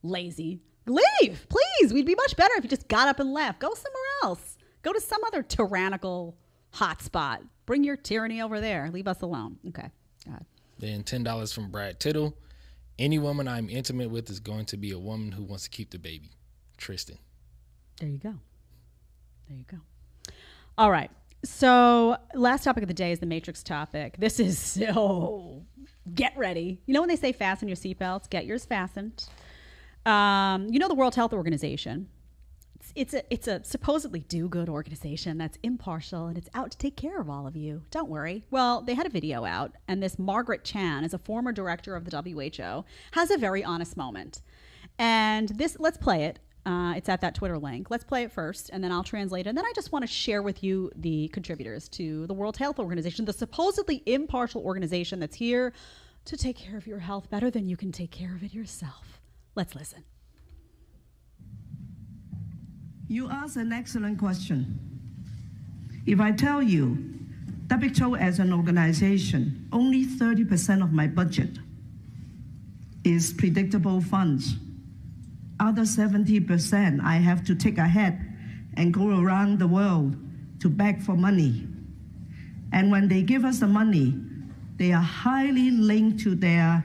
Lazy. Leave, please. We'd be much better if you just got up and left. Go somewhere else. Go to some other tyrannical hotspot. Bring your tyranny over there. Leave us alone. Okay. Go ahead. Then $10 from Brad Tittle. Any woman I'm intimate with is going to be a woman who wants to keep the baby. Tristan. There you go. There you go. All right. So last topic of the day is the Matrix topic. This is so get ready. You know when they say fasten your seatbelts, get yours fastened. You know the World Health Organization. It's a supposedly do-good organization that's impartial and it's out to take care of all of you. Don't worry. Well, they had a video out, and this Margaret Chan, is a former director of the WHO, has a very honest moment. And this, let's play it. It's at that Twitter link. Let's play it first, and then I'll translate it. And then I just want to share with you the contributors to the World Health Organization, the supposedly impartial organization that's here to take care of your health better than you can take care of it yourself. Let's listen. You asked an excellent question. If I tell you, WHO as an organization, only 30% of my budget is predictable funds. Other 70% I have to take ahead and go around the world to beg for money. And when they give us the money, they are highly linked to their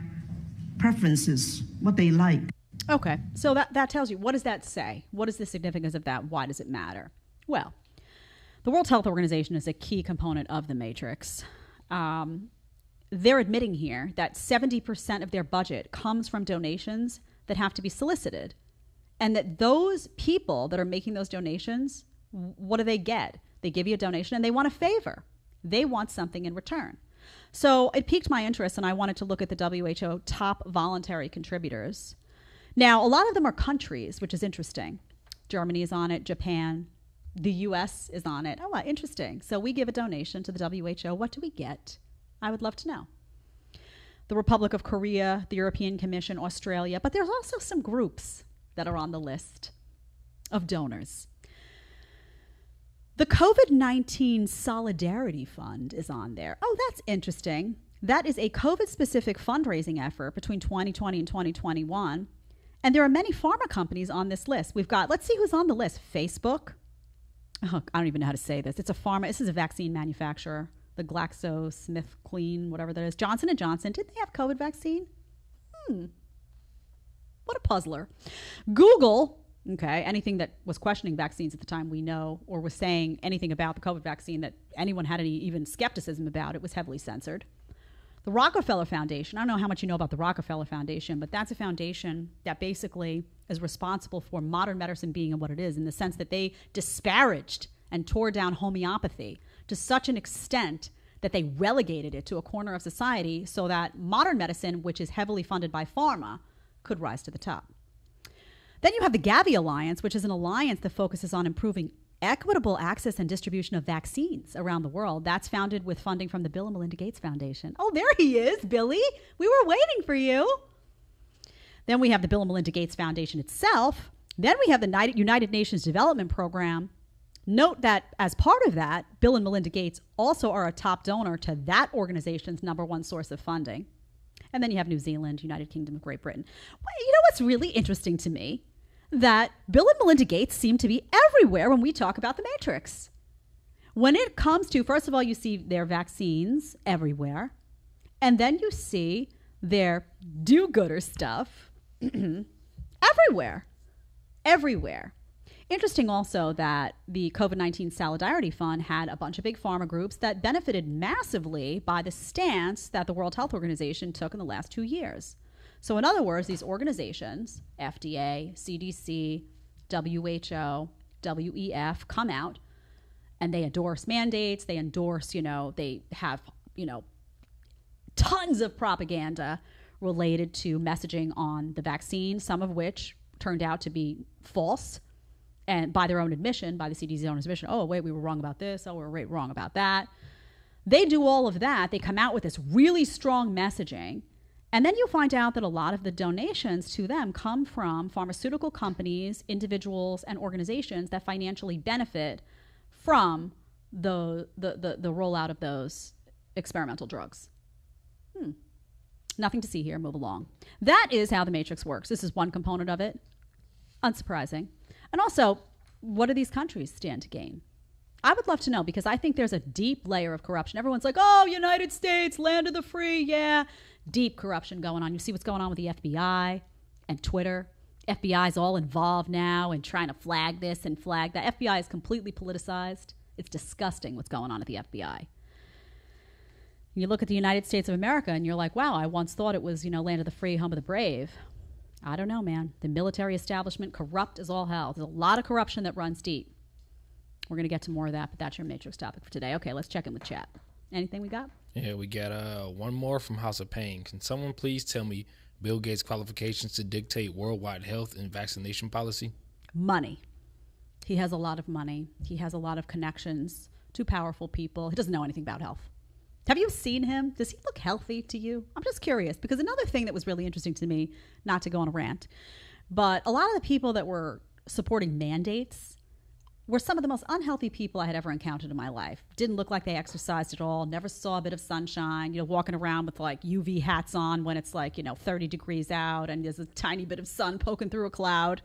preferences, what they like. Okay, so that tells you, what does that say? What is the significance of that? Why does it matter? Well, the World Health Organization is a key component of the Matrix. They're admitting here that 70% of their budget comes from donations that have to be solicited. And that those people that are making those donations, what do they get? They give you a donation and they want a favor. They want something in return. So it piqued my interest, and I wanted to look at the WHO top voluntary contributors. Now, a lot of them are countries, which is interesting. Germany is on it, Japan, the US is on it. Oh, wow, interesting. So we give a donation to the WHO. What do we get? I would love to know. The Republic of Korea, the European Commission, Australia, but there's also some groups that are on the list of donors. The COVID-19 Solidarity Fund is on there. Oh, that's interesting. That is a COVID-specific fundraising effort between 2020 and 2021. And there are many pharma companies on this list. We've got, let's see who's on the list. Facebook. Oh, I don't even know how to say this. It's a pharma. This is a vaccine manufacturer. The GlaxoSmithKline, whatever that is. Johnson & Johnson. Didn't they have COVID vaccine? What a puzzler. Google, okay, anything that was questioning vaccines at the time we know, or was saying anything about the COVID vaccine that anyone had any even skepticism about, it was heavily censored. The Rockefeller Foundation, I don't know how much you know about the Rockefeller Foundation, but that's a foundation that basically is responsible for modern medicine being what it is, in the sense that they disparaged and tore down homeopathy to such an extent that they relegated it to a corner of society so that modern medicine, which is heavily funded by pharma, could rise to the top. Then you have the Gavi Alliance, which is an alliance that focuses on improving equitable access and distribution of vaccines around the world. That's founded with funding from the Bill and Melinda Gates Foundation. Oh, there he is, Billy. We were waiting for you. Then we have the Bill and Melinda Gates Foundation itself. Then we have the United Nations Development Program. Note that as part of that, Bill and Melinda Gates also are a top donor to that organization's #1 source of funding. And then you have New Zealand, United Kingdom of Great Britain. Well, you know what's really interesting to me? That Bill and Melinda Gates seem to be everywhere when we talk about the Matrix. When it comes to, first of all, you see their vaccines everywhere. And then you see their do-gooder stuff everywhere. Everywhere. Interesting also that the COVID-19 Solidarity Fund had a bunch of big pharma groups that benefited massively by the stance that the World Health Organization took in the last 2 years. So in other words, these organizations, FDA, CDC, WHO, WEF, come out and they endorse mandates, they endorse, they have, tons of propaganda related to messaging on the vaccine, some of which turned out to be false. And by their own admission, by the CDC's own admission, oh, wait, we were wrong about this. Oh, we were wrong about that. They do all of that. They come out with this really strong messaging. And then you find out that a lot of the donations to them come from pharmaceutical companies, individuals, and organizations that financially benefit from the rollout of those experimental drugs. Nothing to see here. Move along. That is how the Matrix works. This is one component of it. Unsurprising. And also, what do these countries stand to gain? I would love to know, because I think there's a deep layer of corruption. Everyone's like, oh, United States, land of the free, yeah. Deep corruption going on. You see what's going on with the FBI and Twitter. FBI's all involved now and trying to flag this and flag that. FBI is completely politicized. It's disgusting what's going on at the FBI. You look at the United States of America and you're like, wow, I once thought it was, land of the free, home of the brave. I don't know, man. The military establishment, corrupt as all hell. There's a lot of corruption that runs deep. We're going to get to more of that, but that's your Matrix topic for today. Okay, let's check in with chat. Anything we got? Yeah, we got one more from House of Pain. Can someone please tell me Bill Gates' qualifications to dictate worldwide health and vaccination policy? Money. He has a lot of money. He has a lot of connections to powerful people. He doesn't know anything about health. Have you seen him? Does he look healthy to you? I'm just curious, because another thing that was really interesting to me, not to go on a rant, but a lot of the people that were supporting mandates were some of the most unhealthy people I had ever encountered in my life. Didn't look like they exercised at all, never saw a bit of sunshine, walking around with like UV hats on when it's like, 30 degrees out and there's a tiny bit of sun poking through a cloud.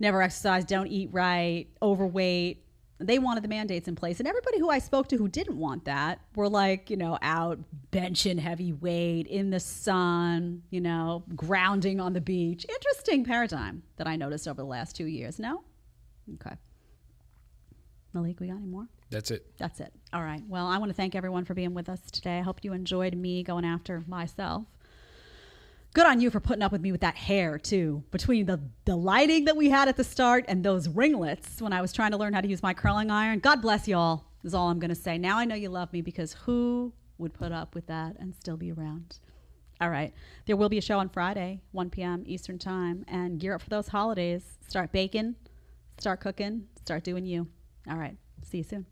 Never exercised, don't eat right, overweight. They wanted the mandates in place. And everybody who I spoke to who didn't want that were like, out benching heavy weight in the sun, grounding on the beach. Interesting paradigm that I noticed over the last 2 years. No? Okay. Malik, we got any more? That's it. That's it. All right. Well, I want to thank everyone for being with us today. I hope you enjoyed me going after myself. Good on you for putting up with me with that hair, too. Between the lighting that we had at the start and those ringlets when I was trying to learn how to use my curling iron. God bless y'all, is all I'm going to say. Now I know you love me, because who would put up with that and still be around? All right. There will be a show on Friday, 1 p.m. Eastern Time. And gear up for those holidays. Start baking, start cooking, start doing you. All right. See you soon.